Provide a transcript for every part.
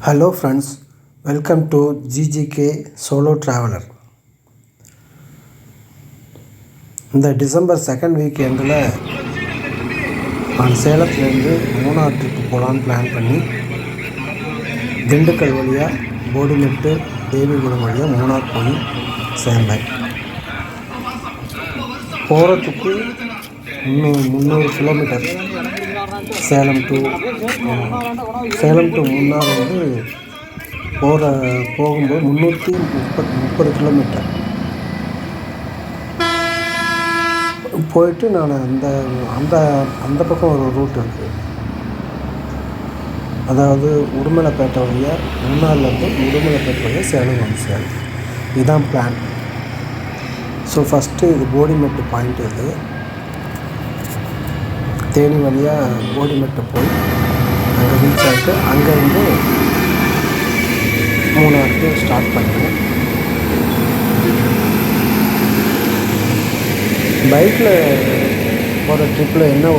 Hello friends, welcome to GGK Solo Traveler. இந்த December second வீக்கெண்டில் நான் சேலத்துலேருந்து மூணார் ட்ரிப்பு போகலான்னு பிளான் பண்ணி திண்டுக்கல் வழியாக போடிமெட்டு தேவிகுளம் வழியாக மூணார் போய் சேர்ந்தேன். போகிறதுக்கு இன்னும் 300 கிலோமீட்டர் சேலம் டு மூணார் வந்து போகும்போது 330 கிலோமீட்டர் போயிட்டு நான் அந்த பக்கம் ஒரு ரூட் இருக்குது. அதாவது உடுமலைப்பேட்டை வழியாக மூணார்லேருந்து உடுமலைப்பேட்டை வழியாக சேலம் வந்து சேலம். இதுதான் பிளான். ஸோ ஃபஸ்ட்டு இது போடிமெட்டு பாயிண்ட். இது தேனி வழியாக போடிமெட்டு போய் அங்கே ரீச் ஆகிட்டு அங்கேருந்து மூணாருக்கு ஸ்டார்ட் பண்ணுறேன். பைக்கில் போகிற ட்ரிப்பில் என்ன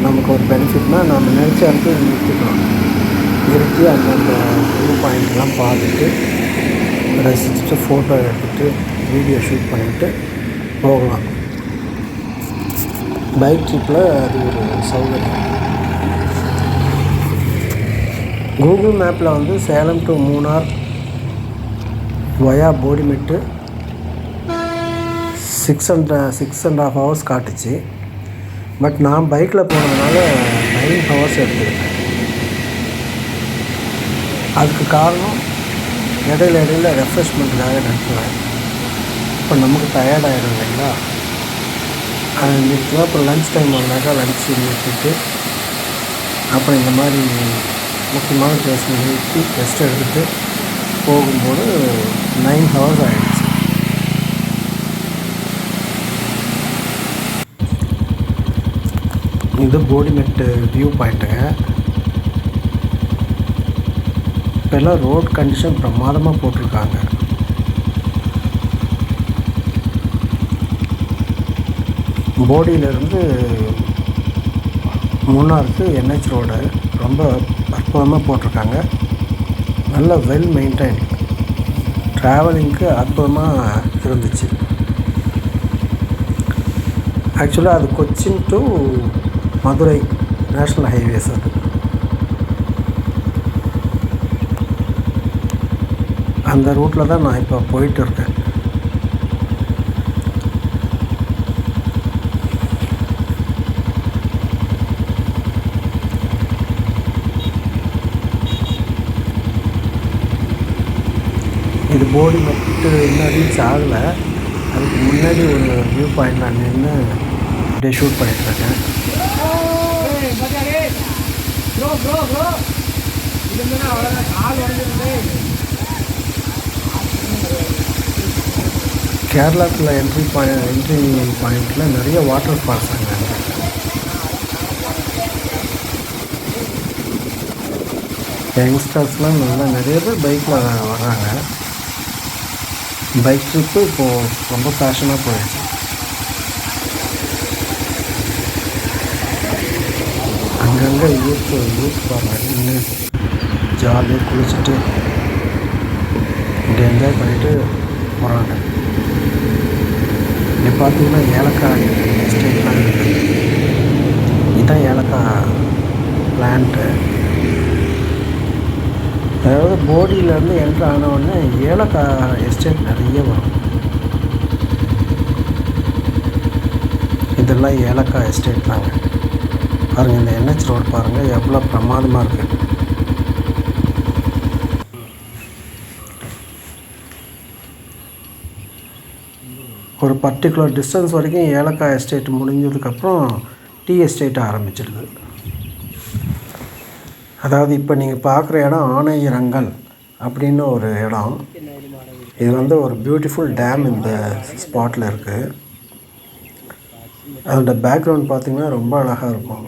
நமக்கு ஒரு பெனிஃபிட்னால் நம்ம நினச்ச இடத்துல நிறுத்திக்கலாம். நிறுத்தி அந்தந்த வியூ பாயிண்ட்லாம் பார்த்துட்டு ரசிச்சுட்டு ஃபோட்டோ எடுத்துகிட்டு வீடியோ ஷூட் பண்ணிவிட்டு போகலாம். பைக் ட்ரிப்பில் அது ஒரு சௌகரியம். கூகுள் மேப்பில் வந்து Salem to Munnar via Bodimettu 6.5 hours காட்டுச்சு. பட் நான் பைக்கில் போனதுனால 9 ஹவர்ஸ் எடுத்துக்கிட்டேன். அதுக்கு காரணம் இடையில ரெஃப்ரெஷ்மெண்ட்டுக்காக நிறுத்துவேன். இப்போ நமக்கு டயர்டாகிடும் இல்லைங்களா, அதை நிறுத்துவேன். அப்புறம் லன்ச் டைம் வந்தாக்கா லன்ச்சு நிறுத்திட்டு அப்புறம் இந்த மாதிரி முக்கியமான பிளேஸில் நிறுத்தி ரெஸ்ட் எடுத்துகிட்டு போகும்போது 9 ஹவர்ஸ் ஆகிடுச்சு. இது போடிமெட்டு வியூ பாயிண்ட்டுங்க. இப்போல்லாம் ரோட் கண்டிஷன் பிரமாதமாக போட்டிருக்காங்க. போடியிலேருந்து மூணாருக்கு என்ஹெச் ரோடு ரொம்ப அற்புதமாக போட்டிருக்காங்க. நல்ல வெல் மெயின்டைன். ட்ராவலிங்க்கு அற்புதமாக இருந்துச்சு. ஆக்சுவலாக அது Cochin to Madurai national highways. அது அந்த ரூட்டில் தான் நான் இப்போ போயிட்டு இருக்கேன். இது போடிமெட்டு இன்னும் ரீச் ஆகலை. அதுக்கு முன்னாடி ஒரு வியூ பாயிண்ட் நான் நின்று அப்படியே ஷூட் பண்ணிட்டுருக்கேன். கேரளாவில் என்ட்ரி பாயிண்டில் நிறைய வாட்டர் ஃபால்ஸ் அங்கே. யங்ஸ்டர்ஸ்லாம் நல்லா நிறைய பேர் பைக்கில் வர்றாங்க. பைக் ட்ரிப்பு இப்போது ரொம்ப ஃபேஷனாக போயிடுச்சு. அங்கங்கே யூத் பாருங்கள் நின்று ஜாலியாக குளிச்சுட்டு இப்படி என்ஜாய் பண்ணிவிட்டு போகிறாங்க. இப்படி பார்த்தீங்கன்னா ஏலக்காய் எஸ்டேட்லாம் இருக்குது. இதுதான் ஏலக்காய் பிளான்ட்டு. அதாவது போடியிலேருந்து என்ட்ரு ஆனவுடனே ஏலக்காய் எஸ்டேட் நிறைய வரும். இதெல்லாம் ஏலக்காய் எஸ்டேட் தாங்க. பாருங்கள், இந்த என்ஹெச் ரோடு பாருங்கள் எவ்வளோ பிரமாதமாக இருக்குது. ஒரு பர்டிகுலர் டிஸ்டன்ஸ் வரைக்கும் ஏலக்காய் எஸ்டேட் முடிஞ்சதுக்கப்புறம் டீ எஸ்டேட் ஆரம்பிச்சிடுது. அதாவது இப்போ நீங்கள் பார்க்குற இடம் ஆனையிரங்கல் அப்படின்னு ஒரு இடம். இது வந்து ஒரு பியூட்டிஃபுல் டேம் இந்த ஸ்பாட்டில் இருக்குது. அதோட பேக்ரவுண்ட் பார்த்திங்கன்னா ரொம்ப அழகாக இருக்கும்.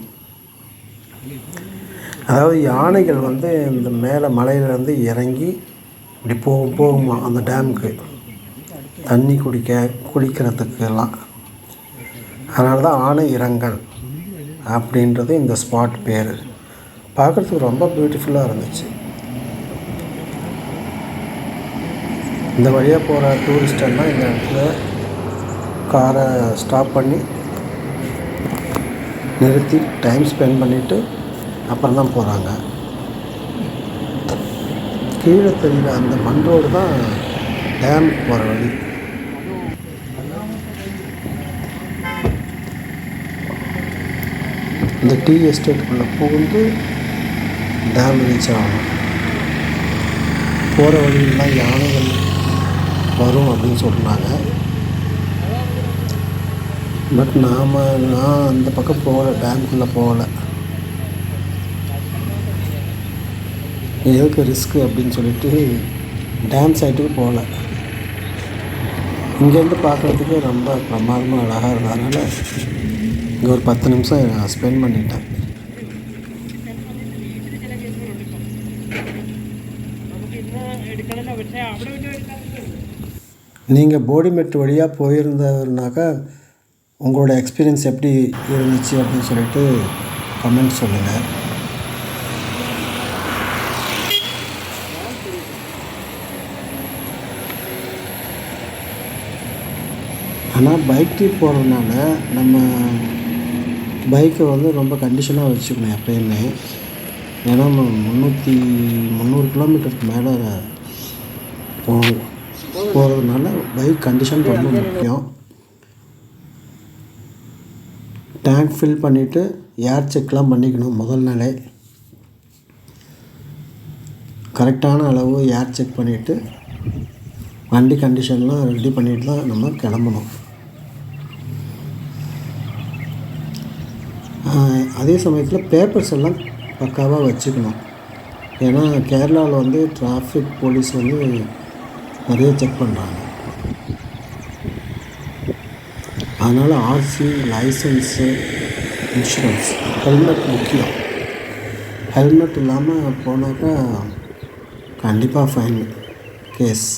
அதாவது யானைகள் வந்து இந்த மேலே மலையிலேருந்து இறங்கி இப்படி போகுமா அந்த டேமுக்கு தண்ணி குடிக்கிறதுக்கெல்லாம். அதனால தான் ஆனையிரங்கல் அப்படின்றது இந்த ஸ்பாட் பேர். பார்க்குறதுக்கு ரொம்ப பியூட்டிஃபுல்லாக இருந்துச்சு. இந்த வழியாக போகிற டூரிஸ்டெல்லாம் இந்த இடத்துல காரை ஸ்டாப் பண்ணி நிறுத்தி டைம் ஸ்பெண்ட் பண்ணிவிட்டு அப்புறம் தான் போகிறாங்க. கீழே தெரிகிற அந்த மண் ரோடு தான் டேமுக்கு போகிற வழி. இந்த டீ எஸ்டேட்டுக்குள்ளே புகுந்து டேம் ரீச் ஆகணும். போகிற வழியிலாம் யானைகள் வரும் அப்படின்னு சொன்னாங்க. பட் நான் அந்த பக்கம் போகலை, டேமுக்குள்ளே போகலை. எதுக்கு ரிஸ்க்கு அப்படின்னு சொல்லிட்டு டேம் சைட்டுக்கு போகலை. இங்கேருந்து பார்க்குறதுக்கு ரொம்ப பிரமாதமாக அழகாக இருந்ததுனால இங்கே ஒரு 10 நிமிஷம் ஸ்பெண்ட் பண்ணிட்டேன். நீங்கள் போடிமெட்டு வழியாக போயிருந்தவர்னாக்கா உங்களோட எக்ஸ்பீரியன்ஸ் எப்படி இருந்துச்சு அப்படின்னு சொல்லிட்டு கமெண்ட் சொல்லுங்கள். ஆனால் பைக் ட்ரிப் போகிறதுனால நம்ம பைக்கை வந்து ரொம்ப கண்டிஷனாக வச்சுக்கணும் எப்பயுமே. ஏன்னா 300 கிலோமீட்டருக்கு மேலே போகிறதுனால பைக் கண்டிஷன் ரொம்ப முக்கியம். டேங்க் ஃபில் பண்ணிவிட்டு ஏர் செக்லாம் பண்ணிக்கணும். முதல் நிலை கரெக்டான அளவு ஏர் செக் பண்ணிவிட்டு வண்டி கண்டிஷன்லாம் ரெடி பண்ணிவிட்டு தான் நம்ம கிளம்பணும். அதே சமயத்தில் பேப்பர்ஸ் எல்லாம் பக்காவாக வச்சுக்கணும். ஏன்னா கேரளாவில் வந்து டிராஃபிக் போலீஸ் வந்து நிறைய செக் பண்ணுறாங்க. அதனால் ஆர்சி, லைசன்ஸு, இன்சூரன்ஸ், ஹெல்மெட் முக்கியம். ஹெல்மெட் இல்லாமல் போனாக்கா கண்டிப்பாக ஃபைன் கேஸ்.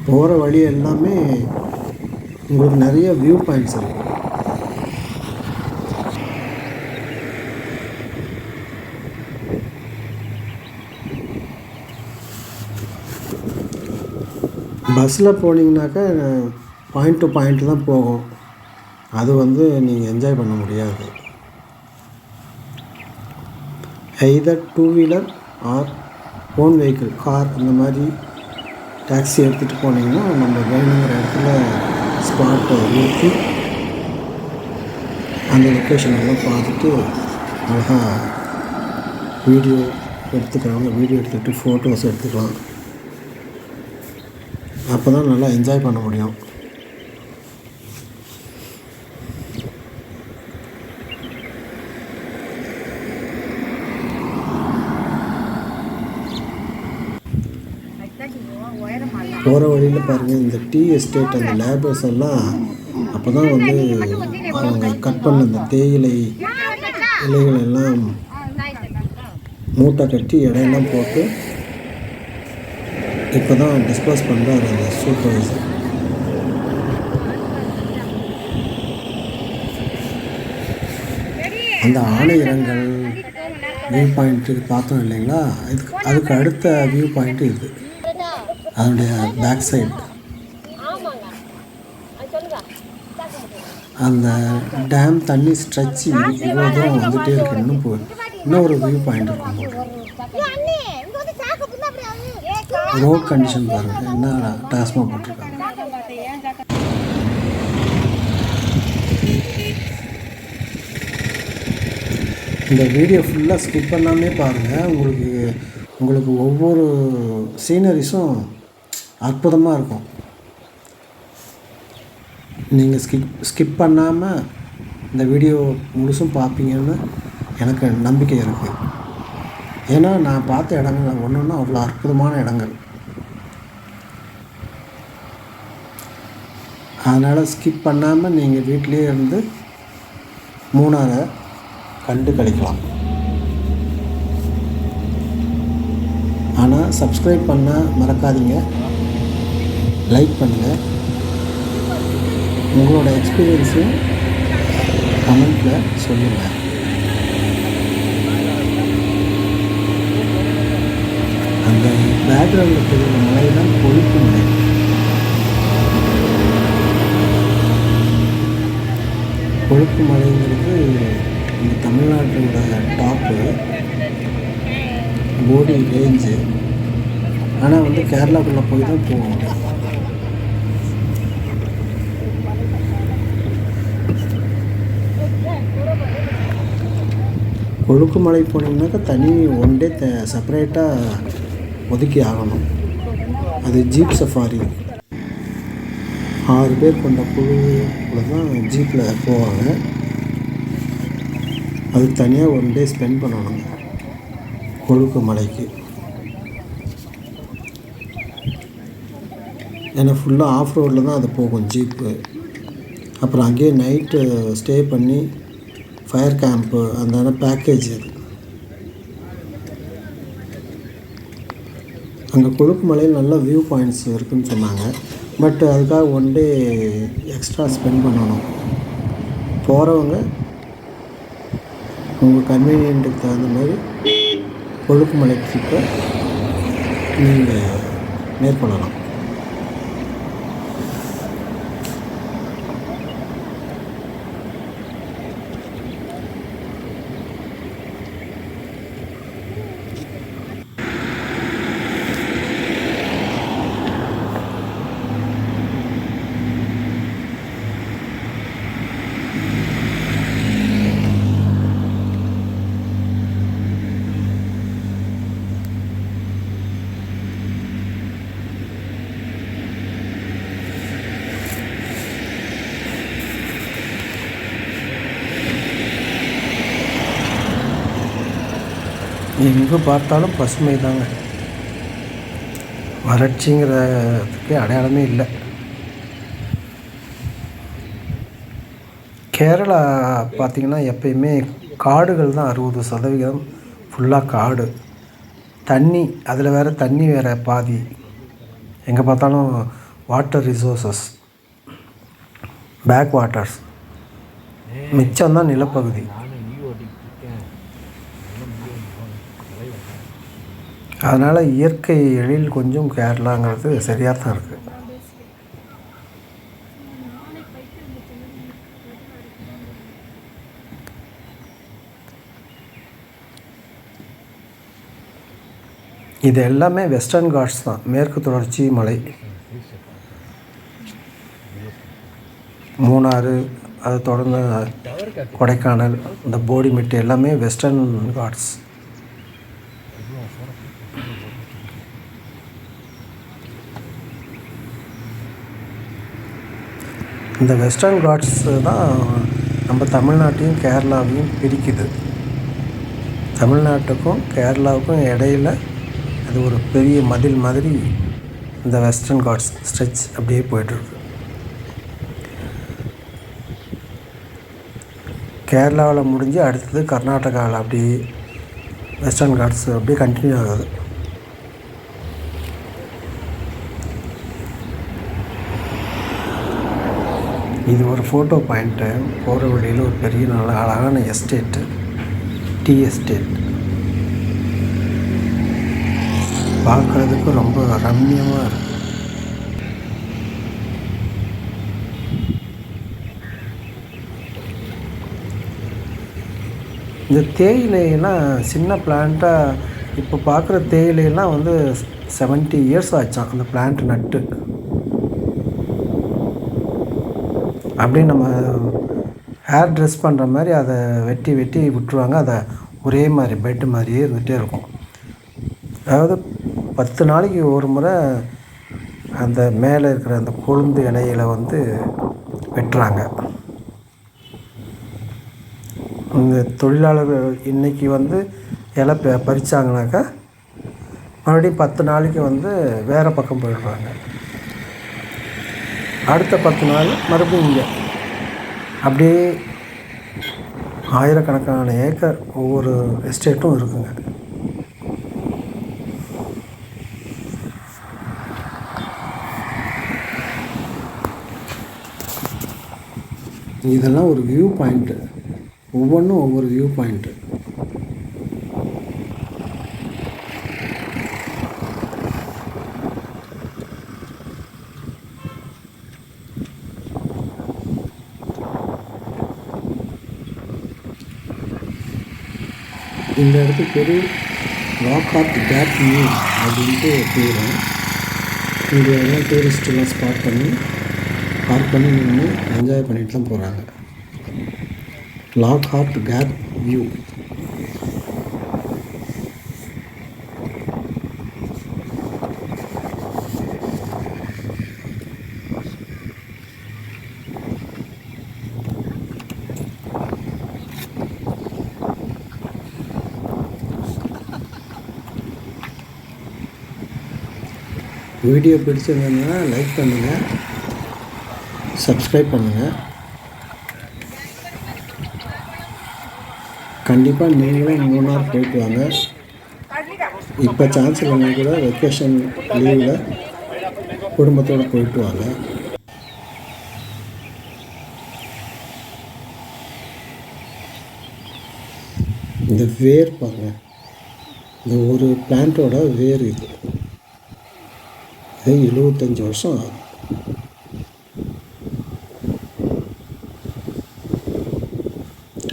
போகிற வழி எல்லாமே உங்களுக்கு நிறைய வியூ பாயிண்ட்ஸ் இருக்குது. பஸ்ஸில் போனீங்கன்னாக்கா பாயிண்ட் டு பாயிண்ட் தான் போகும். அது வந்து நீங்கள் என்ஜாய் பண்ண முடியாது. Either 2 wheeler our own vehicle, car அந்த மாதிரி டாக்ஸி எடுத்துகிட்டு போனீங்கன்னா நம்ம வேணுங்கிற இடத்துல ஸ்பாட்டை நிறுத்தி அந்த லொக்கேஷனெல்லாம் பார்த்துட்டு அழகாக வீடியோ எடுத்துக்கிறவங்க வீடியோ எடுத்துக்கிட்டு ஃபோட்டோஸ் எடுத்துக்கலாம். அப்போ தான் நல்லா என்ஜாய் பண்ண முடியும். போகிற வழியில் பாருங்கள், இந்த டீ எஸ்டேட் அந்த லேபர்ஸ் எல்லாம் அப்போ தான் வந்து அவங்க கட் பண்ண அந்த தேயிலை இலைகள் எல்லாம் மூட்டை கட்டி இடையெல்லாம் போட்டு இப்போ தான் டிஸ்போஸ் பண்ணுறாரு அந்த சூப்பர்வைசர். அந்த ஆணையரங்கள் வியூ பாயிண்ட்டு பார்த்தோம் இல்லைங்களா, அதுக்கு அடுத்த வியூ பாயிண்ட்டு இது. அதனுடைய பேக் சைடு அந்த டேம் தண்ணி ஸ்ட்ரெச் இவ்வளோ தூரம் வந்துகிட்டே இருக்கு. இன்னும் ஒரு வியூ பாயிண்ட் இருக்கும். ரோட் கண்டிஷன் பாருங்கள், என்ன டாஸ்மாக போட்டிருக்காங்க. இந்த வீடியோ ஃபுல்லாக ஸ்கிப் பண்ணாமே பாருங்கள். உங்களுக்கு ஒவ்வொரு சீனரிஸும் அற்புதமாக இருக்கும். நீங்கள் ஸ்கிப் பண்ணாமல் இந்த வீடியோ முழுசும் பார்ப்பீங்கன்னு எனக்கு நம்பிக்கை இருக்குது. ஏன்னா நான் பார்த்த இடங்கள் ஒன்று அவ்வளோ அற்புதமான இடங்கள். அதனால் ஸ்கிப் பண்ணாமல் நீங்கள் வீட்டிலே இருந்து மூணாரை கண்டு கழிக்கலாம். ஆனால் சப்ஸ்கிரைப் பண்ண மறக்காதீங்க, லைக் பண்ணுங்கள். உங்களோட எக்ஸ்பீரியன்ஸையும் கமெண்ட்டில் சொல்லுங்கள். பேக்ரவுண்டில் தெரியுற மலை தான் கொழுப்பு மலை. கொழுப்பு மலைங்கிறது இந்த தமிழ்நாட்டோட டாப்பு போடி ரேஞ்சு. ஆனால் வந்து கேரளாக்குள்ளே போய் தான் போகணும். கொழுக்கு மலை போனீங்கன்னாக்கா தனி ஒன் டே செப்பரேட்டாக ஒதுக்கி ஆகணும். அது ஜீப் சஃபாரி. 6 பேர் கொண்ட குழுவில் தான் ஜீப்பில் போவாங்க. அதுக்கு தனியாக ஒன் டே ஸ்பெண்ட் பண்ணணும் கொழுக்கு மலைக்கு. ஏன்னா ஃபுல்லாக ஆஃப் ரோடில் தான் அது போகும் ஜீப்பு. அப்புறம் அங்கேயே நைட்டு ஸ்டே பண்ணி ஃபயர் கேம்ப்பு அந்த பேக்கேஜ் அது. அங்கே கொழுக்கு மலையில் நல்ல வியூ பாயிண்ட்ஸ் இருக்குதுன்னு சொன்னாங்க. பட் அதுக்காக ஒன் டே எக்ஸ்ட்ரா ஸ்பெண்ட் பண்ணணும். போகிறவங்க உங்கள் கன்வீனியன்ட்டுக்கு தகுந்த மாதிரி கொழுக்கு மலை ட்ரிப்பை நீங்கள் மேற்கொள்ளலாம். எங்கே பார்த்தாலும் பசுமை தாங்க. வறட்சிங்கிறதுக்கு அடையாளமே இல்லை. கேரளா பார்த்திங்கன்னா எப்பயுமே காடுகள் தான் 60% ஃபுல்லாக காடு. தண்ணி, அதில் வேறு தண்ணி வேறு பாதி. எங்கே பார்த்தாலும் வாட்டர் ரிசோர்ஸஸ், பேக் வாட்டர்ஸ், மிச்சம்தான் நிலப்பகுதி. அதனால் இயற்கை எழில் கொஞ்சம் கேரளாங்கிறது சரியாக தான் இருக்குது. இது எல்லாமே வெஸ்டர்ன் காட்ஸ் தான், மேற்கு தொடர்ச்சி மலை. மூணாறு, அதை தொடர்ந்து கொடைக்கானல், இந்த போடிமெட்டு எல்லாமே வெஸ்டர்ன் காட்ஸ். இந்த வெஸ்டர்ன் காட்ஸ் தான் நம்ம தமிழ்நாட்டையும் கேரளாவையும் பிரிக்குது. தமிழ்நாட்டுக்கும் கேரளாவுக்கும் இடையில் அது ஒரு பெரிய மதில் மாதிரி இந்த வெஸ்டர்ன் காட்ஸ் ஸ்ட்ரெச் அப்படியே போய்ட்டுருக்கு. கேரளாவில் முடிஞ்சு அடுத்தது கர்நாடகாவில் அப்படியே வெஸ்டர்ன் காட்ஸ் அப்படியே கண்டினியூ ஆகுது. இது ஒரு ஃபோட்டோ பாயிண்ட்டு. போகிற வழியில் ஒரு பெரிய நல்ல அழகான எஸ்டேட்டு, டீ எஸ்டேட். பார்க்குறதுக்கு ரொம்ப ரம்மியமாக இருக்குது. இந்த தேயிலையெல்லாம் சின்ன பிளான்ட்டாக இப்போ பார்க்குற தேயிலையெல்லாம் வந்து 70 இயர்ஸ் ஆச்சான் அந்த பிளான்ட் நட்டு. அப்படியே நம்ம ஹேர் ட்ரெஸ் பண்ணுற மாதிரி அதை வெட்டி வெட்டி விட்டுருவாங்க. அதை ஒரே மாதிரி பெட்டு மாதிரியே இருந்துகிட்டே இருக்கும். அதாவது 10 நாளைக்கு ஒரு முறை அந்த மேலே இருக்கிற அந்த கொழுந்து இலையில வந்து வெட்டுறாங்க. இந்த தொழிலாளர்கள் இன்றைக்கி வந்து இலை பறித்தாங்கனாக்கா மறுபடியும் 10 நாளைக்கு வந்து வேறு பக்கம் போயிடுறாங்க. அடுத்த 10 நாள் மறுபடியும் இங்கே அப்படியே ஆயிரக்கணக்கான ஏக்கர் ஒவ்வொரு எஸ்டேட்டும் இருக்குங்க. இதெல்லாம் ஒரு வியூ பாயிண்ட்டு, ஒவ்வொன்றும் ஒவ்வொரு வியூ பாயிண்ட்டு. இந்த இடத்துக்கு பேர் லாக்ஹார்ட் கேப் வியூ அப்படின்ட்டு பேர். இங்கே எல்லாம் டூரிஸ்டெல்லாம் ஸ்பாட் பண்ணி பார்க் பண்ணி நின்று என்ஜாய் பண்ணிட்டு தான் போகிறாங்க. லாக்ஹார்ட் கேப் வியூ. வீடியோ பிடிச்சிருந்ததுன்னா லைக் பண்ணுங்கள், சப்ஸ்கிரைப் பண்ணுங்கள். கண்டிப்பாக நீங்களும் மூணார் போயிட்டு வாங்க. இப்போ சான்ஸ் இல்லைன்னா கூட வெக்கேஷன் லீவில் குடும்பத்தோடு போயிட்டு வாங்க. இந்த வேர் பாருங்கள், இந்த ஒரு பிளான்ட்டோட வேர் இது 75 வருஷம் ஆகும்.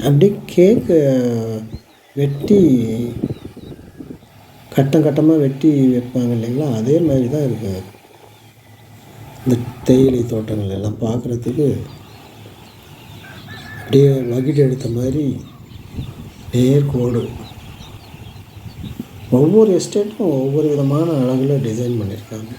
அப்படியே கேக்கு வெட்டி கட்டமாக வெட்டி வைப்பாங்க இல்லைங்களா, அதே மாதிரி தான் இருக்குது. இந்த தேயிலை தோட்டங்கள் எல்லாம் பார்க்குறதுக்கு அப்படியே வகிட்டு எடுத்த மாதிரி நேர்கோடு. ஒவ்வொரு எஸ்டேட்டும் ஒவ்வொரு விதமான அழகில் டிசைன் பண்ணியிருக்காங்க.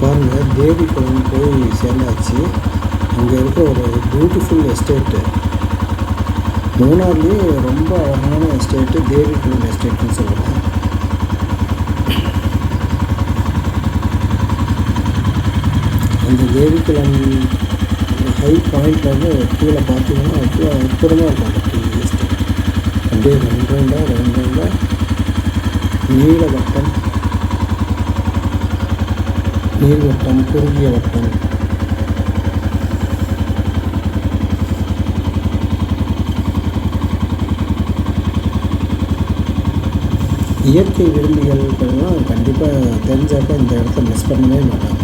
பாருங்கள், தேவிக்குளம் போய் சேர்ந்தாச்சு. அங்கே இருக்க ஒரு பியூட்டிஃபுல் எஸ்டேட்டு, மூணார்லேயே ரொம்ப அழகான எஸ்டேட்டு தேவிக்குளம் எஸ்டேட்னு சொல்லுவாங்க. அந்த தேவிக்குளம் ஹை பாயிண்டில் வந்து கீழே பார்த்தீங்கன்னா அவ்வளோ அற்புதமாக இருக்கும். அந்த டீ எஸ்டேட் அப்படியே ரெண்டாக நீல வட்டம், நீள்வட்டம், குறுகிய வட்டம். இயற்கை விரும்பிகள்லாம் கண்டிப்பாக தெரிஞ்சாக்க இந்த இடத்த மிஸ் பண்ணவே மாட்டாங்க.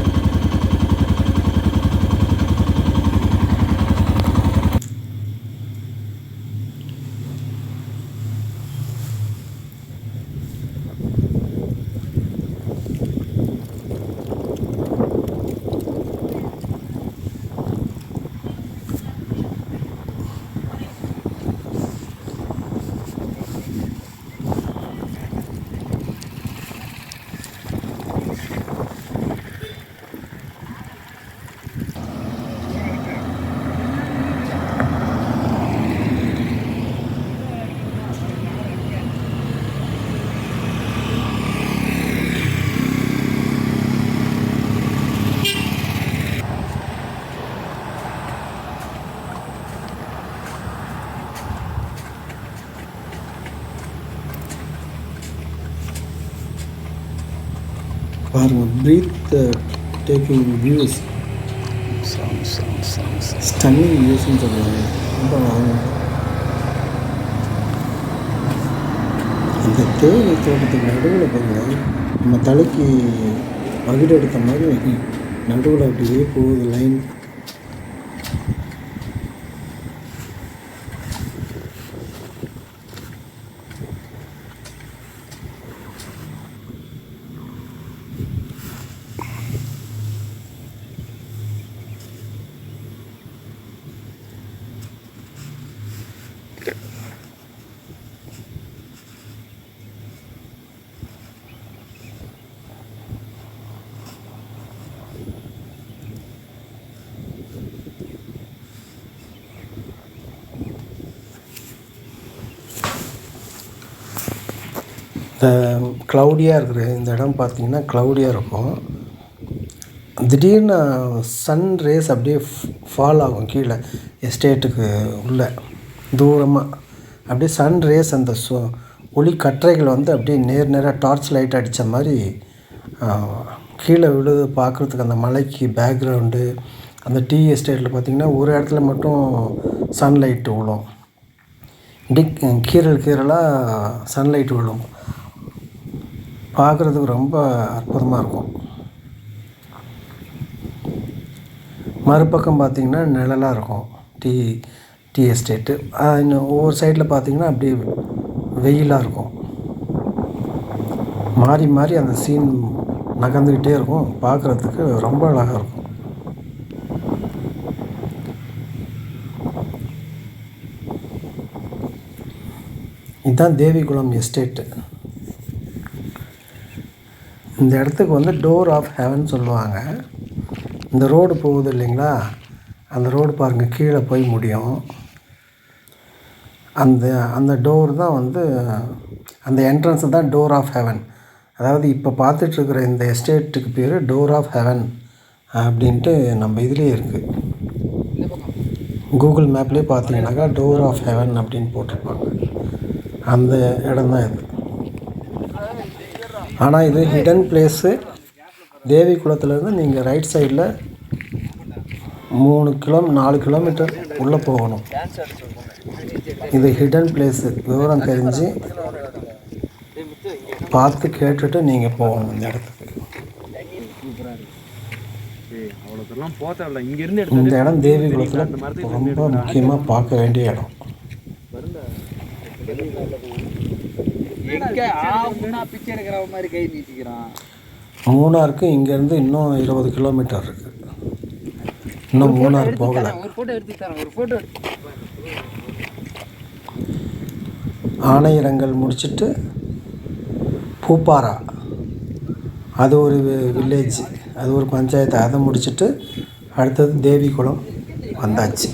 பாருங்கள், ப்ரீத் டேக்கிங் வியூஸ், ஸ்டன்னிங் வியூஸ்ன்னு சொல்லுவாங்க. ரொம்ப அந்த தேயிலை தோட்டத்துக்கு நடுவில் பாருங்கள், நம்ம தலைக்கு வகிடு எடுத்த மாதிரி நடுவில் அப்படியே போகுது லைன். க்ளவுடியாக இருக்கிற இந்த இடம் பார்த்திங்கன்னா க்ளவுடியாக இருக்கும். திடீர்னு சன் ரேஸ் அப்படியே ஃபால் ஆகும் கீழே எஸ்டேட்டுக்கு உள்ள தூரமாக. அப்படியே சன் ரேஸ் அந்த ஒளி கற்றைகள் வந்து அப்படியே நேராக டார்ச் லைட் அடித்த மாதிரி கீழே விழுது பார்க்குறதுக்கு. அந்த மலைக்கு பேக்ரவுண்டு அந்த டீ எஸ்டேட்டில் பார்த்திங்கன்னா ஒரு இடத்துல மட்டும் சன்லைட்டு விழும், கீரலாக சன்லைட் விழும். பார்க்குறதுக்கு ரொம்ப அற்புதமாக இருக்கும். மறுபக்கம் பார்த்திங்கன்னா நிழலாக இருக்கும் டீ எஸ்டேட்டு. இன்னும் ஒவ்வொரு சைடில் பார்த்திங்கன்னா அப்படியே வெயிலாக இருக்கும். மாறி மாறி அந்த சீன் நகர்ந்துக்கிட்டே இருக்கும். பார்க்குறதுக்கு ரொம்ப அழகாக இருக்கும். இதுதான் தேவிகுளம் எஸ்டேட்டு. இந்த இடத்துக்கு வந்து டோர் ஆஃப் ஹெவன் சொல்லுவாங்க. இந்த ரோடு போகுது இல்லைங்களா, அந்த ரோடு பாருங்கள் கீழே போய் முடியும். அந்த டோர் தான் வந்து அந்த என்ட்ரன்ஸு தான் டோர் ஆஃப் ஹெவன். அதாவது இப்போ பார்த்துட்ருக்குற இந்த எஸ்டேட்டுக்கு பேர் டோர் ஆஃப் ஹெவன் அப்படின்ட்டு நம்ம இதுலேயே இருக்குது. கூகுள் மேப்லேயே பார்த்தீங்கன்னாக்கா டோர் ஆஃப் ஹெவன் அப்படின்னு போட்டிருப்பாங்க. அந்த இடம் தான் இது. ஆனால் இது ஹிடன் பிளேஸு. தேவிகுளத்துலேருந்து நீங்கள் ரைட் சைடில் 4 கிலோமீட்டர் உள்ளே போகணும். இது ஹிடன் பிளேஸு. விவரம் தெரிஞ்சு பார்த்து கேட்டுட்டு நீங்கள் போகணும் இந்த இடத்துக்கு. இந்த இடம் தேவிகுளத்தில் ரொம்ப முக்கியமாக பார்க்க வேண்டிய இடம். மூணாருக்கு இங்கேருந்து இன்னும் 20 கிலோமீட்டர் இருக்குது. இன்னும் மூணார் போகலை. ஆனையிறங்கல் முடிச்சுட்டு பூப்பாரா, அது ஒரு வில்லேஜ், அது ஒரு பஞ்சாயத்து. அதை முடிச்சுட்டு அடுத்தது தேவிகுளம் வந்தாச்சு.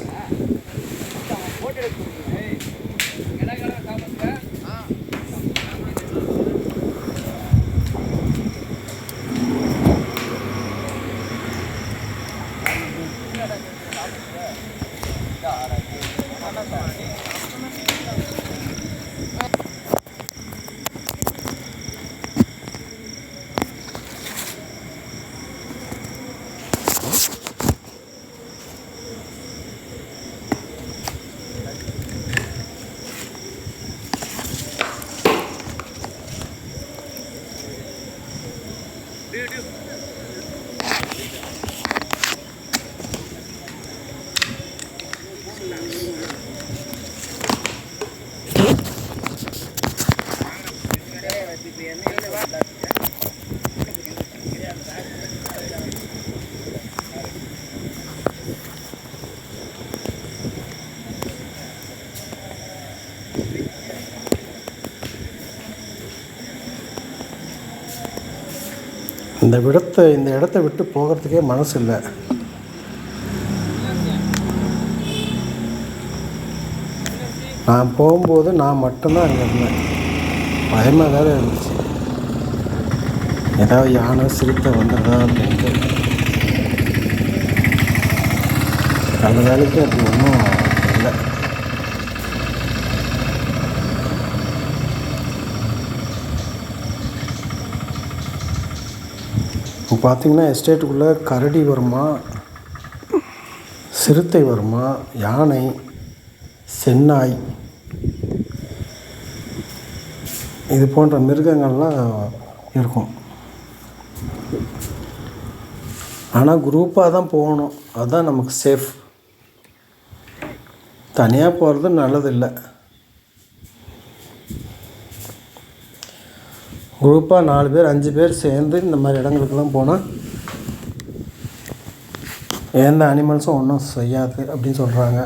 இந்த இடத்த விட்டு போகிறதுக்கே மனசு இல்லை. நான் போகும்போது நான் மட்டும்தான் அங்கே இருந்தேன். பயமாக வேறு இருந்துச்சு, ஏதாவது யானை சிறுத்தை வந்துடுதா அப்படின்ட்டு. அந்த வேலைக்கு அப்படி ஒன்றும் இல்லை. இப்போ பார்த்திங்கன்னா எஸ்டேட்டுக்குள்ளே கரடி வருமா, சிறுத்தை வருமா, யானை, சென்னாய், இது போன்ற மிருகங்கள்லாம் இருக்கும். ஆனால் குரூப்பாக தான் போகணும், அதுதான் நமக்கு சேஃப். தனியாக போகிறது நல்லதில்லை. குரூப்பாக 4 பேர் 5 பேர் சேர்ந்து இந்த மாதிரி இடங்களுக்கெல்லாம் போனால் எந்த அனிமல்ஸும் ஒன்றும் செய்யாது அப்படின்னு சொல்கிறாங்க.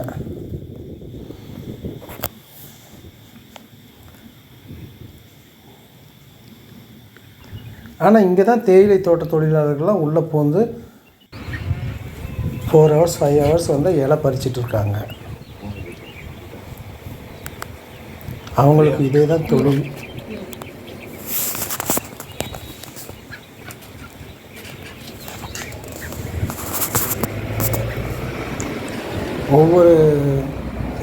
ஆனால் இங்கே தான் தேயிலை தோட்ட தொழிலாளர்கள்லாம் உள்ளே போந்து 4 hours 5 hours வந்து இலை பறிச்சிட்டு இருக்காங்க. அவங்களுக்கு இதே தான் தொழில். ஒவ்வொரு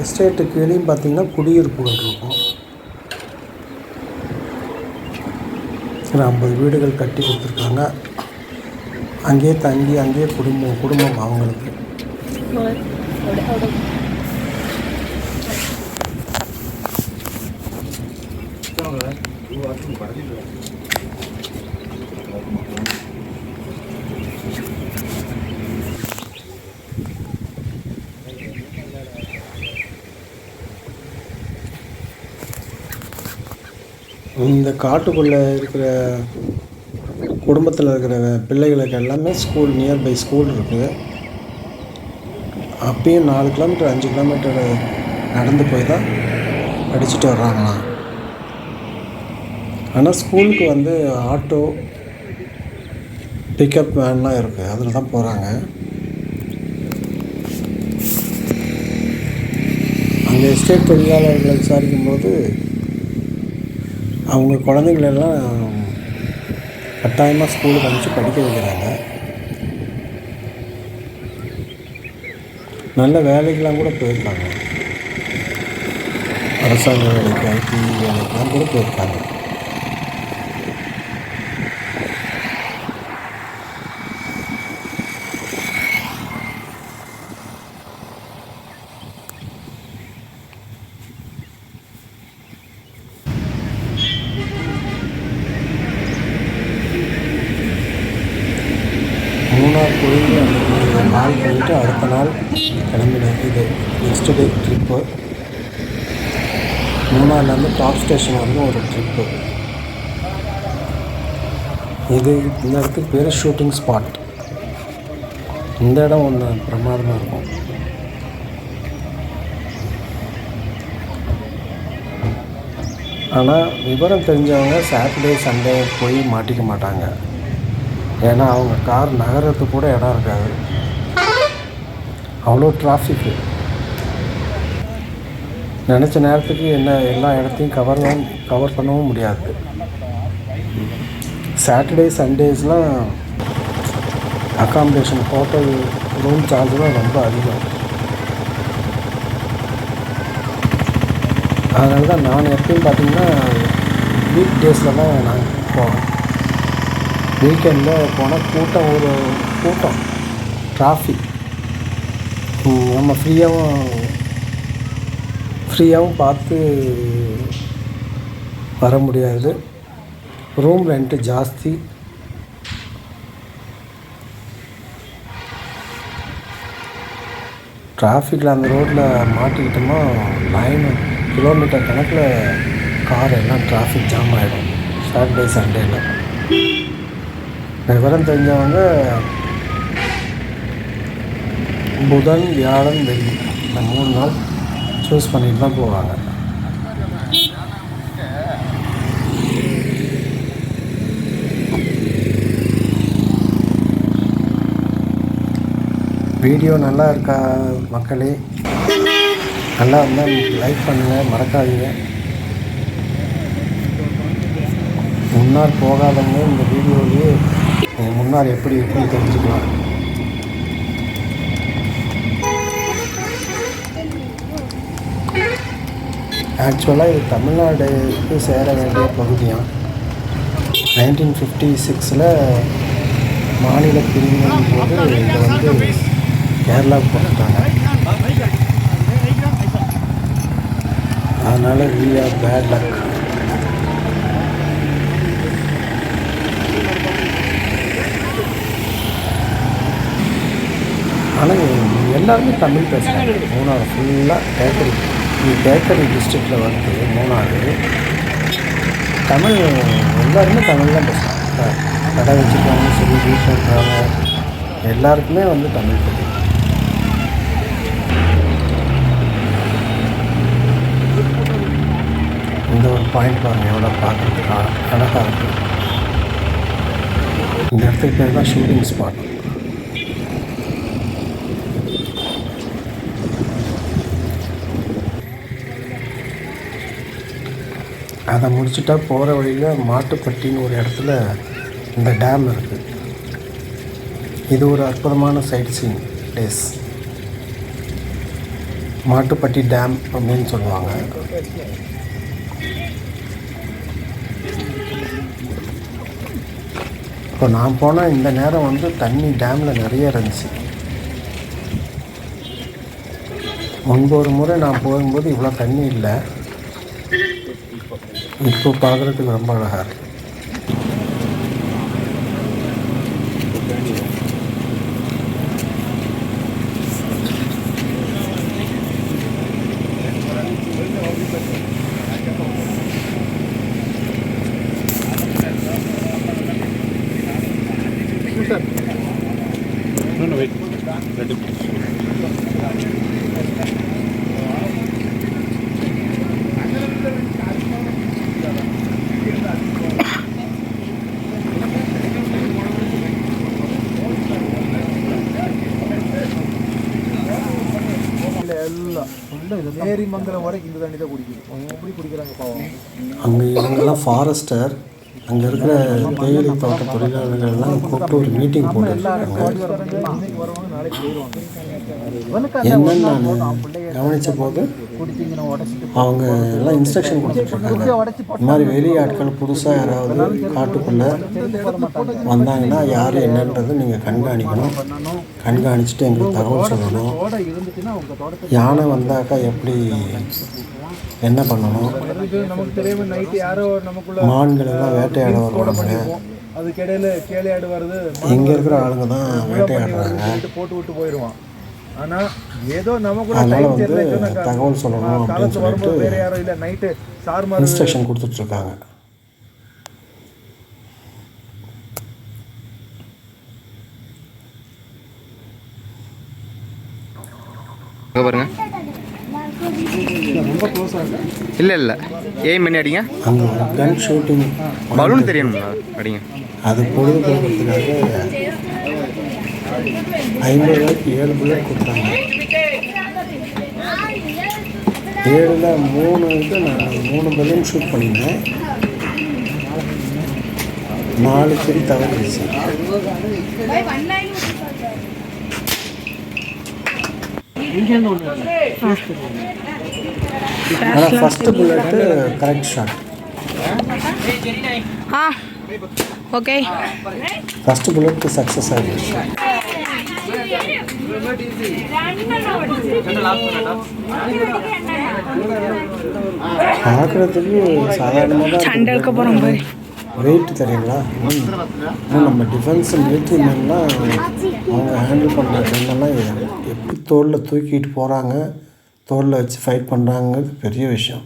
எஸ்டேட்டுக்கு வெளியும் பார்த்திங்கன்னா குடியிருப்புகள் இருக்கும். 50 வீடுகள் கட்டி கொடுத்துருக்காங்க. அங்கேயே தங்கி அங்கேயே குடும்பம் அவங்களுக்கு. இந்த காட்டுக்குள்ளே இருக்கிற குடும்பத்தில் இருக்கிற பிள்ளைகளுக்கு எல்லாமே ஸ்கூல் நியர்பை ஸ்கூல் இருக்குது. அப்பயும் 4 கிலோமீட்டர் 5 கிலோமீட்டர் நடந்து போய் தான் படிச்சுட்டு வர்றாங்களாம். ஆனால் ஸ்கூலுக்கு வந்து ஆட்டோ பிக்கப் வேன்லாம் இருக்குது, அதில் தான் போகிறாங்க. அந்த எஸ்டேட் தொழிலாளர்களை விசாரிக்கும்போது அவங்க குழந்தைங்களெல்லாம் கட்டாயமாக ஸ்கூலுக்கு அனுப்பிச்சு படிக்க வைக்கிறாங்க. நல்ல வேலைக்கெலாம் கூட போயிருக்காங்க, அரசாங்க வேலைக்கு, ஐடி வேலைக்கெலாம் கூட போயிருக்காங்க. மூணார் போய் அந்த நாள் போயிட்டு அடுத்த நாள் கிளம்பினேன். இது நெக்ஸ்ட் டே ட்ரிப்பு. மூணார்லேருந்து டாப் ஸ்டேஷன் வரைக்கும் ஒரு ட்ரிப்பு. இது இந்த இடத்துக்கு பேர் ஷூட்டிங் ஸ்பாட். இந்த இடம் ஒன்று பிரமாதமாக இருக்கும். ஆனால் விவரம் தெரிஞ்சவங்க சாட்டர்டே சண்டே போய் மாட்டிக்க மாட்டாங்க. ஏன்னா அவங்க கார் நகரத்துக்கு கூட இடம் இருக்காது, அவ்வளோ டிராஃபிக்கு. நினச்ச நேரத்துக்கு எல்லா இடத்தையும் கவர் பண்ணவும் முடியாது. சாட்டர்டே சண்டேஸ்லாம் அக்காமடேஷன் ஹோட்டல் ரூம் சார்ஜெலாம் ரொம்ப அதிகம். அதனால தான் நான் எப்பயும் பார்த்திங்கன்னா வீக் டேஸில் தான் நான் போவேன். வீக்கெண்டில் போனால் கூட்டம் டிராஃபிக். நம்ம ஃப்ரீயாகவும் பார்த்து வர முடியாது. ரூம் ரெண்ட்டு ஜாஸ்தி. டிராஃபிக்கில் அந்த ரோட்டில் மாட்டிக்கிட்டோமா 9 கிலோமீட்டர் கணக்கில் கார் எல்லாம் டிராஃபிக் ஜாம் ஆகிடும் சாட்டர்டே சண்டேல. விவரம் தெரிஞ்சவங்க புதன் வியாழன் வெள்ளி இந்த 3 நாள் சூஸ் பண்ணிட்டு தான் போவாங்க. வீடியோ நல்லா இருக்கா மக்களே? நல்லா இருந்தால் லைக் பண்ணுங்கள், மறக்காதீங்க. முன்னார் போகாதவங்க இந்த வீடியோலேயே முன்னார் எப்படி இருக்குன்னு தெரிஞ்சுக்கலாம். ஆக்சுவலாக இது தமிழ்நாடுக்கு சேர வேண்டிய பகுதியாக 1956 மாநில பிரிவின் போது இதை வந்து கேரளாவுக்கு போட்டுட்டாங்க. அதனால் we are bad luck. ஆனால் எல்லாருமே தமிழ் பேசுகிறாங்க. மூணாறு ஃபுல்லாக பேக்கரி டிஸ்ட்ரிக்டில் வந்து மூணாறு தமிழ், எல்லாருமே தமிழ் தான் பேசுகிறாங்க. கடை வச்சுருக்காங்க, சரி வீட்டில் இருக்கிறாங்க, எல்லாருக்குமே வந்து தமிழ் தெரியும். இந்த ஒரு பாயிண்ட் பாருங்கள், எவ்வளோ பார்க்குறதுக்கு அழகாக இருக்குது. இந்த இடத்துக்கு பேர் தான் ஷூட்டிங் ஸ்பாட். அதை முடிச்சுட்டா போகிற வழியில் மாட்டுப்பட்டின்னு ஒரு இடத்துல இந்த டேம் இருக்குது. இது ஒரு அற்புதமான sightseeing place. Mattupetty dam அப்படின்னு சொல்லுவாங்க. இப்போ நான் போனால் இந்த நேரம் வந்து தண்ணி டேமில் நிறைய இருந்துச்சு. முன்பு ஒரு முறை நான் போகும்போது இவ்வளோ தண்ணி இல்லை. இப்போ பார்க்குறதுக்கு ரொம்ப அழகாக இருக்குது. நேரிமங்கலம் வரைக்கும் இந்த தண்ணி தான் குடிக்குது. எப்படி குடிக்கிறாங்க பாவம். அங்கே இவங்கெல்லாம் ஃபாரஸ்டர், அங்கே இருக்கிற தேயிலை தோட்ட தொழிலாளர்கள்லாம் கூப்பிட்டு ஒரு மீட்டிங் போட்டுருக்காங்க. என்னன்னு நான் கவனித்த போது அவங்க எல்லாம் இன்ஸ்ட்ரக்ஷன் கொடுத்துட்ருக்காங்க. இந்த மாதிரி வெளி ஆட்கள் புதுசாக யாராவது காட்டுக்குள்ளே வந்தாங்கன்னா யார் என்னன்றது நீங்கள் கண்காணிக்கணும். கண்காணிச்சுட்டு எங்களுக்கு தகவல் சொல்லணும். யானை வந்தாக்கா எப்படி என்ன பண்ணணும், மான்கள் எல்லாம் வேட்டையாட வருவாங்க. இங்கே இருக்கிற ஆளுங்க தான் வேட்டையாடுறாங்க. போட்டு விட்டு போயிடுவான். ஆனால் ஏதோ அதனால் வந்து தகவல் சொல்லணும் அப்படின்னு சொல்லிட்டு வேறு யாரும் இல்லை. நைட்டு சார்மார் இன்ஸ்ட்ரக்ஷன் கொடுத்துட்ருக்காங்க. பாருங்க, ரொம்ப க்ளோஸாக இருக்கு. இல்லை எய்ம் பண்ணி அடிங்க. அங்கே ஒரு கன் ஷூட்டிங் பலூன் தெரியணுங்களா? அடிங்க. அது பொழுதுபோக்குறதுக்காக 50 ரூபாய்க்கு 7 புல்லட் கொடுத்தாங்க. 7ல் 3 இது நான் 3 பலூன் ஷூட் பண்ணியிருந்தேன். 4 செடி தவறிடுச்சு. ஆனால் first bullet correct shot. Okay, first bullet success ஆகிடுச்சு. பார்க்குறதுக்கு சாதாரணமாக தான் வெயிட் தெரியுங்களா. இன்னும் நம்ம டிஃபென்ஸ் மிலிட்ரி மேன்லாம் அவங்க ஹேண்டில் பண்ணுற டைம்லாம் எப்படி தோளில் தூக்கிட்டு போகிறாங்க, தோளில் வச்சு ஃபைட் பண்ணுறாங்கிறது பெரிய விஷயம்.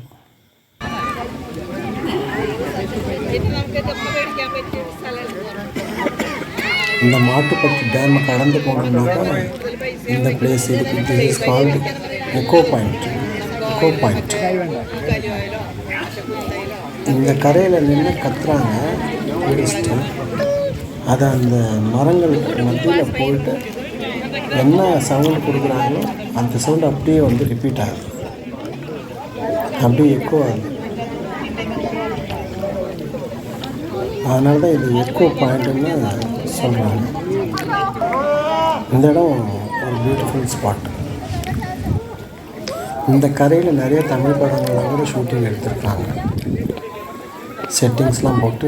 இந்த மாட்டுப்பட்டி டேமை கடந்து போனோம்னாக்கா இந்த பிளேஸ் இருக்குது. This is called echo point. இந்த கரையில் நின்று கத்துறாங்க டூரிஸ்ட்டு. அதை அந்த மரங்களுக்கு மத்தியில் போயிட்டு என்ன சவுண்டு கொடுக்குறாங்களோ அந்த சவுண்டு அப்படியே வந்து ரிப்பீட் ஆகுது, அப்படியே எக்கோ ஆகுது. அதனால தான் இது எக்கோ பாயிண்ட்டுன்னு சொல்கிறாங்க. இந்த இடம் ஒரு பியூட்டிஃபுல் ஸ்பாட். இந்த கரையில் நிறைய தமிழ் படங்கள்லாம் கூட ஷூட்டிங் எடுத்திருக்காங்க. செட்டிங்ஸ்லாம் போட்டு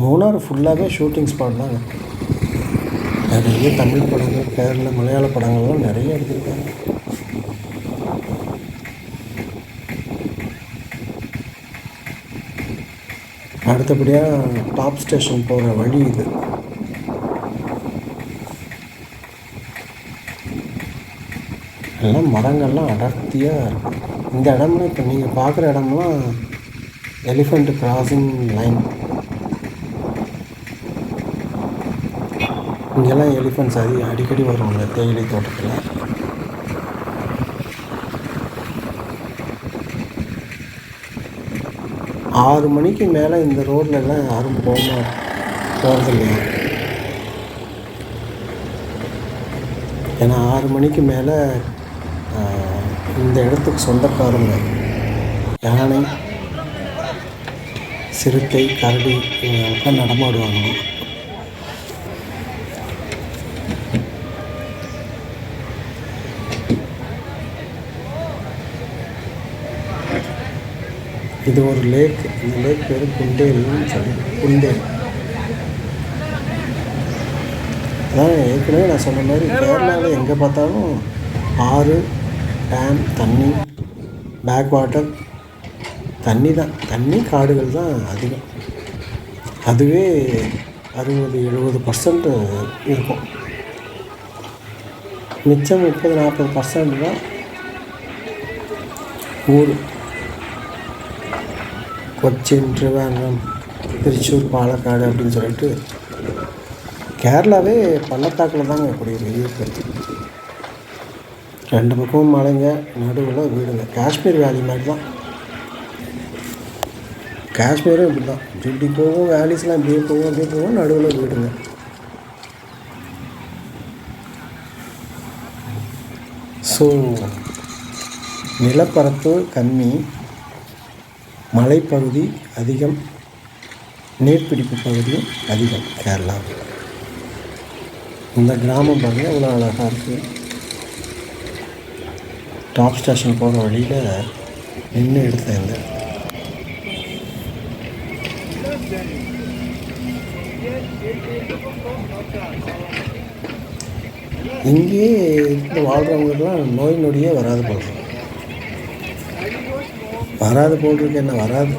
மூணாறு ஃபுல்லாகவே ஷூட்டிங் ஸ்பாட் தாங்க. நிறைய தமிழ் படங்கள், கேரள மலையாள படங்கள்லாம் நிறைய எடுத்திருக்காங்க. அடுத்தபடியாக டாப் ஸ்டேஷன் போகிற வழி இது. எல்லாம் மரங்கள்லாம் அடர்த்தியாக இருக்கும். இந்த இடம்லாம் இப்போ நீங்கள் பார்க்குற இடம்லாம் எலிஃபண்ட் கிராசிங் லைன். இங்கெல்லாம் எலிஃபண்ட்ஸ் அடிக்கடி வருவாங்க தேயிலை தோட்டத்தில். ஆறு மணிக்கு மேலே இந்த ரோட்லலாம் யாரும் போகிறதில்லையா. ஏன்னா 6 மணிக்கு மேலே இந்த இடத்துக்கு சொந்தக்காரங்க யானை, சிறுத்தை, கரடி இவங்கெல்லாம் நடமாடுவாங்க. இது ஒரு லேக். இந்த லேக் பேர் குண்டேல்னு சொல்லி குண்டேல். அதான் ஏற்கனவே நான் சொன்ன மாதிரி கேரளாவில் எங்கே பார்த்தாலும் ஆறு, டேம், தண்ணி, பேக் வாட்டர் தண்ணி காடுகள் தான் அதிகம். அதுவே 60-70% இருக்கும். மிச்சம் 30-40% தான் ஊர். கொச்சின், திருவாரூர், திருச்சூர், பாலக்காடு அப்படின்னு சொல்லிட்டு கேரளாவே பள்ளத்தாக்கில் தாங்க குடியிருக்கு. 2 பக்கமும் மலைங்க, நடுவில் வீடுங்க. காஷ்மீர் வேலி மாதிரி தான். காஷ்மீரும் இப்படி தான். இப்படி போகும், வேலிஸ்லாம் இப்படியே போகும், நடுவில் வீடுங்க. ஸோ நிலப்பரப்பு கம்மி, மலைப்பகுதி அதிகம், நீர்பிடிப்பு பகுதியும் அதிகம் கேரளாவில். இந்த கிராமம் பாருங்கள் எவ்வளோ அழகாக இருக்குது. டாப் ஸ்டேஷன் போகிற வழியில் நின்று எடுத்தேன் இந்த இடத்துல. இங்கேயே இருந்து வாழ்கிறவங்களுக்குலாம் நோய் நொடியே வராது போட்டிருக்கு. என்ன வராது,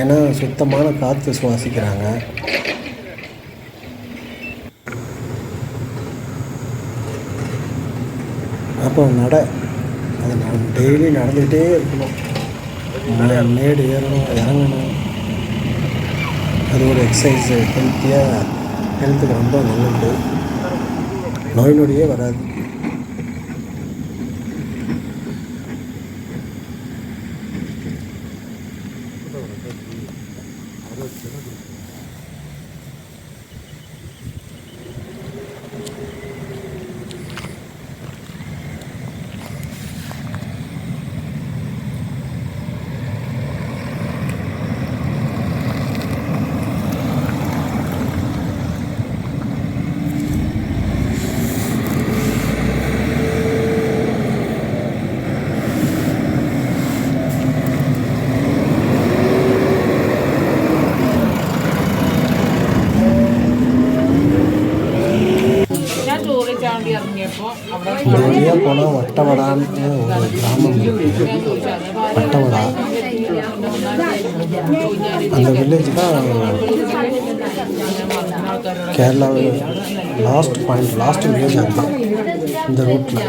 ஏன்னா சுத்தமான காற்று சுவாசிக்கிறாங்க. அப்புறம் அது நான் டெய்லி நடந்துக்கிட்டே இருக்கணும். மேடு ஏறணும், இறங்கணும். அது ஒரு எக்ஸசைஸ். ஹெல்த்துக்கு ரொம்ப நல்லது. நோய் நொடியே வராது. இந்த வழியாக போனால் வட்டவடான்னு ஒரு கிராமம் இருக்குது. வட்டவடா அந்த வில்லேஜ் தான் கேரளாவில் லாஸ்ட் வில்லேஜ் அதுதான் இந்த ரூட்டில்.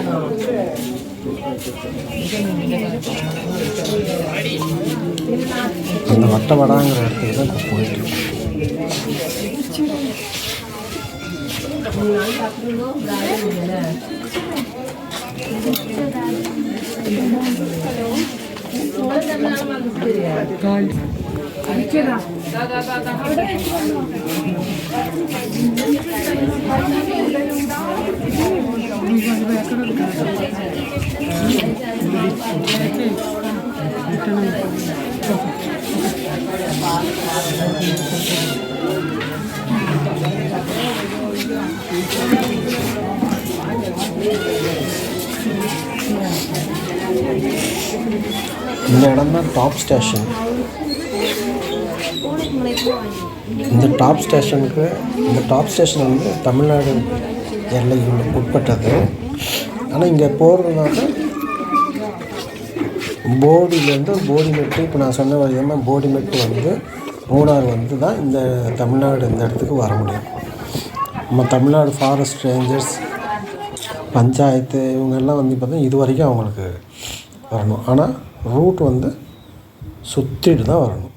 அந்த வட்டவடாங்கிற இடத்துக்கு தான் இப்போ போயிட்டு. இந்த இடம் தான் டாப் ஸ்டேஷன். இந்த டாப் ஸ்டேஷன் வந்து தமிழ்நாடு எல்லைக்கு உட்பட்டது. ஆனால் இங்கே போகிறதுனால போடிமெட்டு, இப்போ நான் சொன்ன விதமாக போடிமெட்டு வந்து மூணார் வந்து தான் இந்த தமிழ்நாடு இந்த இடத்துக்கு வர முடியும். நம்ம தமிழ்நாடு ஃபாரஸ்ட் ரேஞ்சர்ஸ், பஞ்சாயத்து இவங்கெல்லாம் வந்து பார்த்தா இது வரைக்கும் அவங்களுக்கு வரணும். ஆனால் ரூட் வந்து சுற்றிட்டு தான் வரணும்.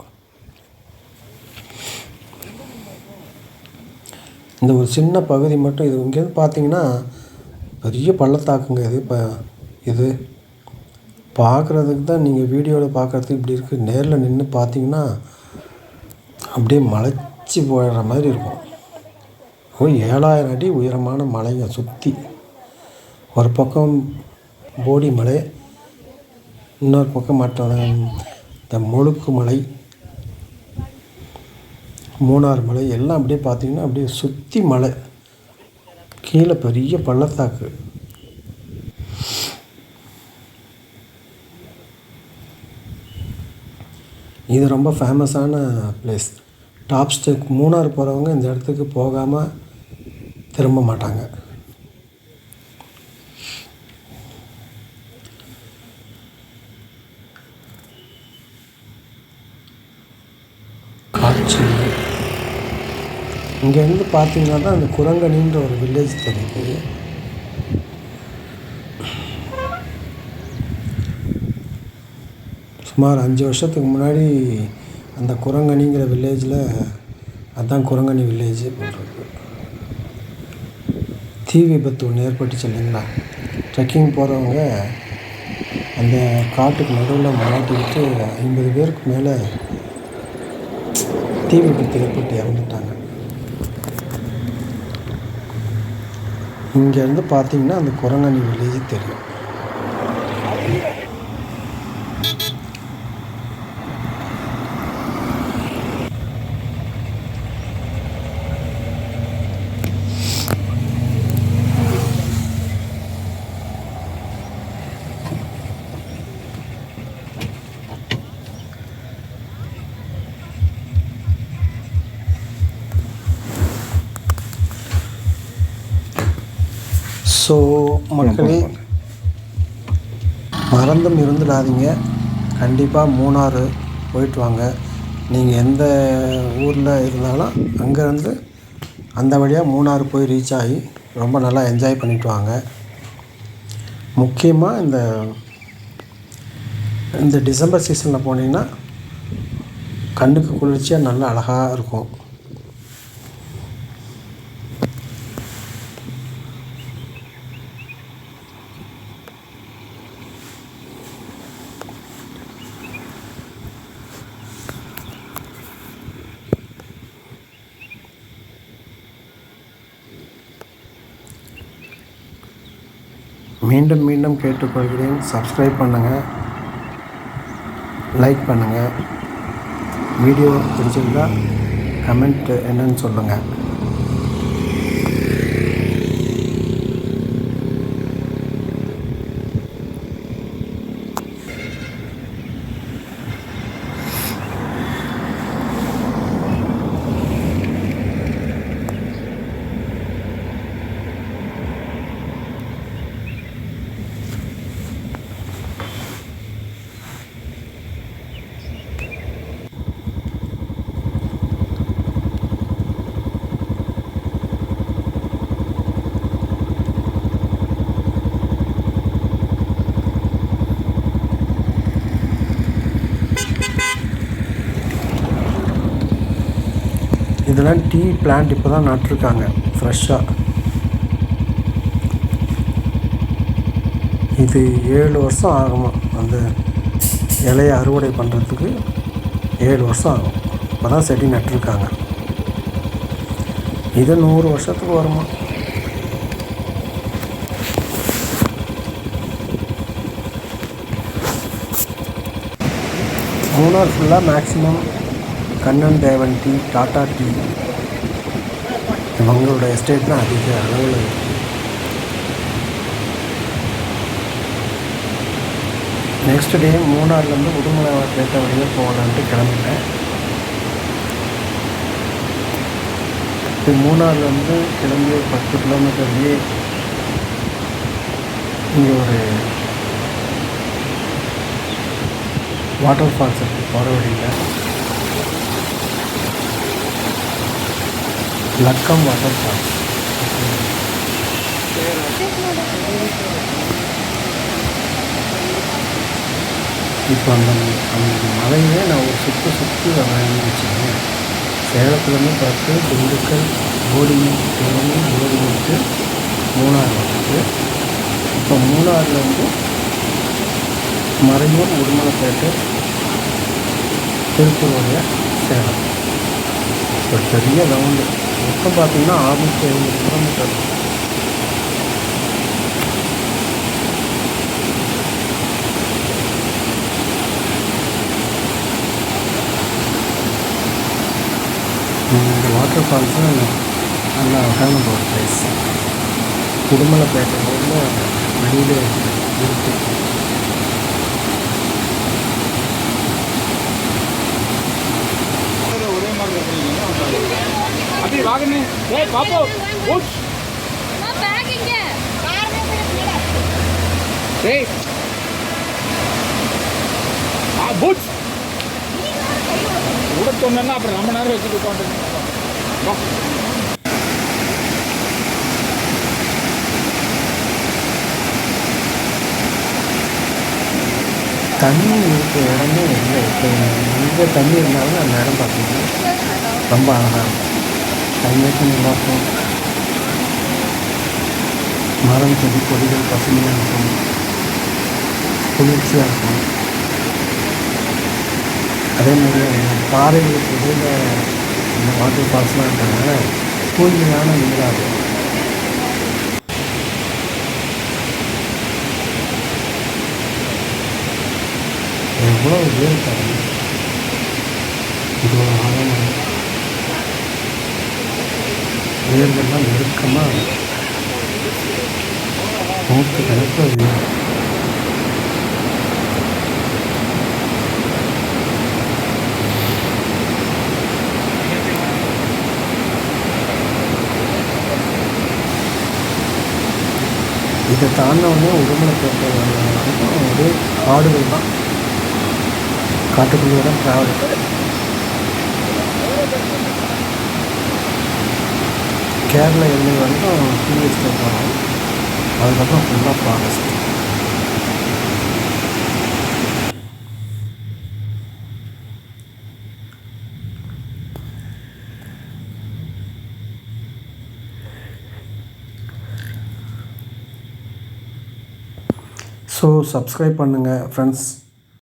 இந்த ஒரு சின்ன பகுதி மட்டும் இது இங்கேருந்து பார்த்தீங்கன்னா பெரிய பள்ளத்தாக்குங்க. இது பார்க்குறதுக்கு தான், நீங்கள் வீடியோவில் பார்க்குறதுக்கு இப்படி இருக்குது. நேரில் நின்று பார்த்தீங்கன்னா அப்படியே மலைச்சி போயிடுற மாதிரி இருக்கும். 7000 அடி உயரமான மலைங்க சுற்றி. ஒரு பக்கம் போடி மலை, இன்னொரு பக்கம் இந்த முழுக்கு மலை, மூணார் மலை எல்லாம் அப்படியே பார்த்திங்கன்னா அப்படியே சுற்றி மலை, கீழே பெரிய பள்ளத்தாக்கு. இது ரொம்ப ஃபேமஸான பிளேஸ். டாப் ஸ்டேக் மூணார் போகிறவங்க இந்த இடத்துக்கு போகாமல் திரும்ப மாட்டாங்க. இங்கேருந்து பார்த்தீங்கன்னா தான் அந்த குரங்கணின்ற ஒரு வில்லேஜ் தெரியுது. சுமார் 5 வருஷத்துக்கு முன்னாடி அந்த குரங்கணிங்கிற வில்லேஜில் அதுதான் குரங்கணி வில்லேஜ் போட்டிருக்கு. தீ விபத்து ஒன்று ஏற்பட்டுச்சு இல்லைங்களா? ட்ரெக்கிங் போகிறவங்க அந்த காட்டுக்கு நடுவில் மாட்டிக்கிட்டு 50 பேருக்கு மேலே தீ விபத்து ஏற்பட்டு இறந்துட்டாங்க. இங்கேருந்து பார்த்தீங்கன்னா அந்த குரங்கணி வில்லேஜ் தெரியும். ஸோ மக்களே, மறந்தும் இருந்துடாதீங்க. கண்டிப்பாக மூணாறு போயிட்டு வாங்க. நீங்கள் எந்த ஊரில் இருந்தாலும் அங்கேருந்து அந்த வழியாக மூணாறு போய் ரீச் ஆகி ரொம்ப நல்லா என்ஜாய் பண்ணிட்டு வாங்க. முக்கியமாக இந்த டிசம்பர் சீசனில் போனீங்கன்னா கண்ணுக்கு குளிர்ச்சியாக நல்லா அழகாக இருக்கும். மீண்டும் மீண்டும் கேட்டுக்கொள்கிறேன். சப்ஸ்கிரைப் பண்ணுங்கள், லைக் பண்ணுங்கள். வீடியோ பிடிச்சிருந்தா கமெண்ட் என்னன்னு சொல்லுங்கள். இதெல்லாம் டீ பிளான்ட் இப்போ தான் நட்டுருக்காங்க ஃப்ரெஷ்ஷாக. இது 7 வருஷம் ஆகுமா அந்த இலையை அறுவடை பண்ணுறதுக்கு. 7 வருஷம் ஆகும். இப்போ தான் செடி நட்டுருக்காங்க. இது 100 வருஷத்துக்கு வருமா. மூணார் ஃபுல்லாக மேக்ஸிமம் கண்ணன் தேவன் டீ, டாட்டா டீ, இவங்களோட எஸ்டேட் தான் அதிக அளவில் இருக்குது. நெக்ஸ்ட் டே மூணார்லேருந்து உடுமலைப்பேட்டை வழியாக போகலான்ட்டு கிளம்பிட்டேன். இப்போ மூணார்லேருந்து கிளம்பி 10 கிலோமீட்டர்லேயே இங்கே ஒரு வாட்டர் ஃபால்ஸ் இருக்குது போகிற வழியில். Lakkam water falls. இப்போ அந்த மலையே நான் ஒரு சுற்றி வரேன்னு வச்சுக்கேன். சேலத்துலேருந்து பார்த்து திண்டுக்கல், போடிக்கு மூணாறு வந்துட்டு, இப்போ மூணாறுலேருந்து மறையூர், உடுமலைப்பேட்டை, திருப்பூர் வழியாக சேலம். ஒரு பெரிய ரவுண்டு மொத்தம் பார்த்திங்கன்னா 650 கிலோமீட்டர். இந்த வாட்டர் ஃபால்ஸும் நல்ல அழகான ஒரு பிளேஸ். உடுமலைப்பேட்டையில் வெளியில் இருக்குது. சொன்னா அப்புறம் ரொம்ப நேரம் வச்சுட்டு உட்காந்துருக்கோம். தண்ணி இருக்க இடமே இல்லை. இப்போ எங்கே தண்ணி இருந்தாலும் அந்த இடம் பார்த்தீங்கன்னா ரொம்ப அழகாக இருக்கும். கிளைமேட்டும் நல்லாயிருக்கும். மரம் செடி கொடிகள் பசுமையாக இருக்கும், குளிர்ச்சியாக இருக்கும். அதே மாதிரி அந்த பாறைகளுக்கு இடையில் இந்த வாட்டர் ஃபால்ஸ்லாம் இருக்கிறதுனால தூய்மையான நீராக இருக்கும். எவ்வளோ வேர் தரணும், இது ஒரு ஆழமான வேர்கள்லாம் நெருக்கமாக நூற்றுக்கணக்கில் வேர். இதை தாண்டினவுடனே உடுமலைப்பேட்டை வரைக்கும் ஒரே காடுகள் தான், காட்டுக்குள்ளே தான் ட்ராவல். கேரளா எல்லை வரைக்கும் டீ எஸ்டேட் வரும், அதுக்கப்புறம் ஃபுல்லாக ஃபாரஸ்ட். ஸோ சப்ஸ்கிரைப் பண்ணுங்கள் ஃப்ரெண்ட்ஸ்.